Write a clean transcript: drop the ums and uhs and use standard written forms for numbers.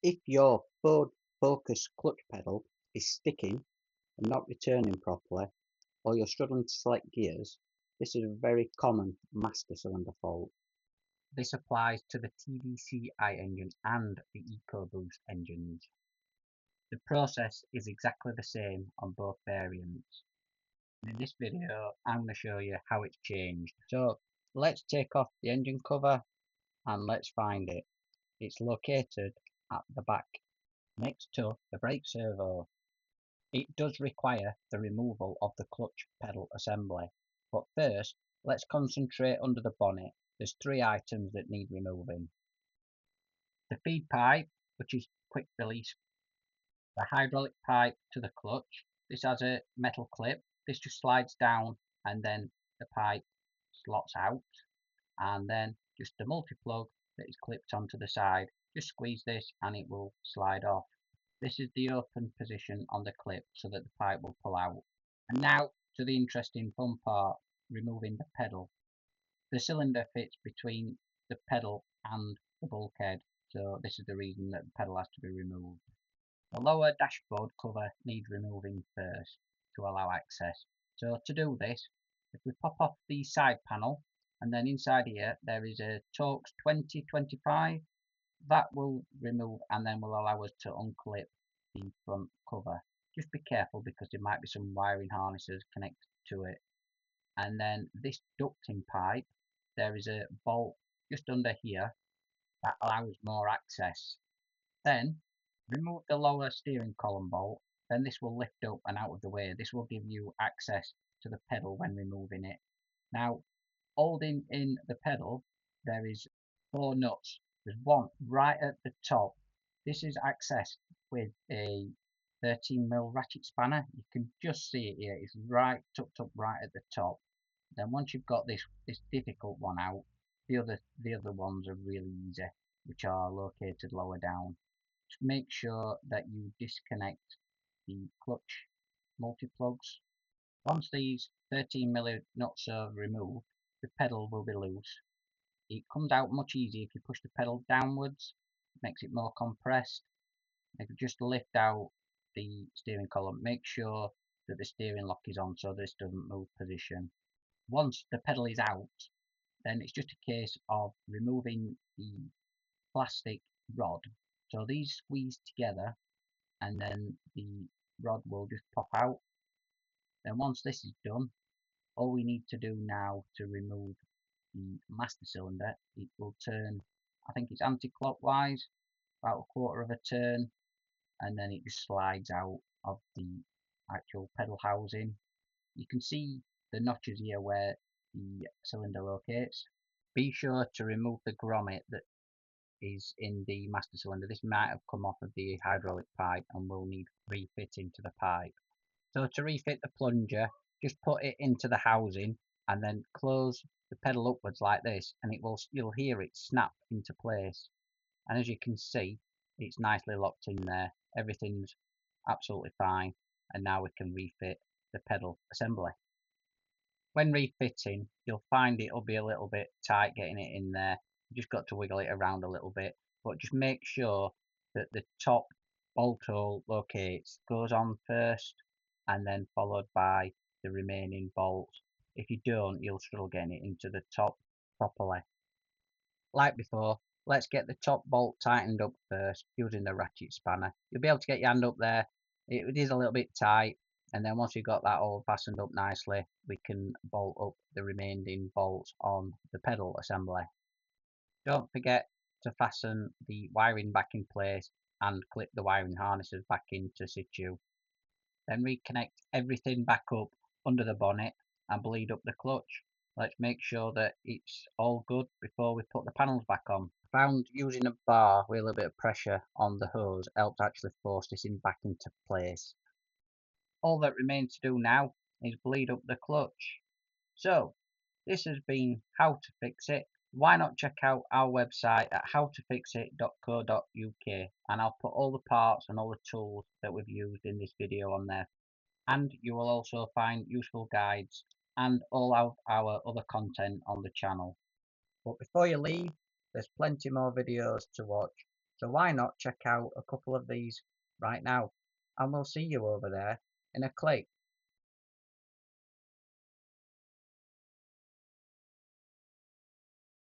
If your Ford Focus clutch pedal is sticking and not returning properly, or you're struggling to select gears, this is a very common master cylinder fault. This applies to the TDCi engine and the EcoBoost engines. The process is exactly the same on both variants. In this video, I'm going to show you how it's changed. So let's take off the engine cover and let's find it. It's located at the back next to the brake servo. It does require the removal of the clutch pedal assembly, but first let's concentrate under the bonnet. There's three items that need removing. The feed pipe, which is quick release, the hydraulic pipe to the clutch. This has a metal clip. This just slides down and then the pipe slots out, and then just the multi-plug that is clipped onto the side. Just squeeze this and it will slide off. This is the open position on the clip so that the pipe will pull out. And now to the interesting fun part, removing the pedal. The cylinder fits between the pedal and the bulkhead, so this is the reason that the pedal has to be removed. The lower dashboard cover needs removing first to allow access. So to do this, if we pop off the side panel, and then inside here there is a Torx 2025, that will remove and then will allow us to unclip the front cover. Just be careful because there might be some wiring harnesses connected to it. And then this ducting pipe, there is a bolt just under here that allows more access. Then remove the lower steering column bolt, then this will lift up and out of the way. This will give you access to the pedal when removing it. Now, holding in the pedal, there is 4 nuts. There's one right at the top. This is accessed with a 13mm ratchet spanner. You can just see it here. It's right tucked up right at the top. Then once you've got this difficult one out, the other ones are really easy, which are located lower down. Just make sure that you disconnect the clutch multi-plugs. Once these 13mm nuts are removed, the pedal will be loose. It comes out much easier if you push the pedal downwards, makes it more compressed. If you just lift out the steering column, make sure that the steering lock is on so this doesn't move position. Once the pedal is out, then it's just a case of removing the plastic rod. So these squeeze together and then the rod will just pop out. Then once this is done, all we need to do now to remove the master cylinder, it will turn, I think it's anti-clockwise, about a quarter of a turn, and then it just slides out of the actual pedal housing. You can see the notches here where the cylinder locates. Be sure to remove the grommet that is in the master cylinder. This might have come off of the hydraulic pipe and will need refitting to the pipe. So to refit the plunger, just put it into the housing and then close the pedal upwards like this, and you'll hear it snap into place. And as you can see, it's nicely locked in there. Everything's absolutely fine, and now we can refit the pedal assembly. When refitting, you'll find it'll be a little bit tight getting it in there. You just got to wiggle it around a little bit, but just make sure that the top bolt hole locates, goes on first, and then followed by the remaining bolts. If you don't, you'll struggle getting it into the top properly. Like before, let's get the top bolt tightened up first using the ratchet spanner. You'll be able to get your hand up there. It is a little bit tight, and then once you've got that all fastened up nicely, we can bolt up the remaining bolts on the pedal assembly. Don't forget to fasten the wiring back in place and clip the wiring harnesses back into situ. Then reconnect everything back up under the bonnet and bleed up the clutch. Let's make sure that it's all good before we put the panels back on. I found using a bar with a little bit of pressure on the hose helped actually force this in back into place. All that remains to do now is bleed up the clutch. So this has been How to Fix It. Why not check out our website at howtofixit.co.uk, and I'll put all the parts and all the tools that we've used in this video on there. And you will also find useful guides and all of our other content on the channel. But before you leave, there's plenty more videos to watch. So why not check out a couple of these right now? And we'll see you over there in a click.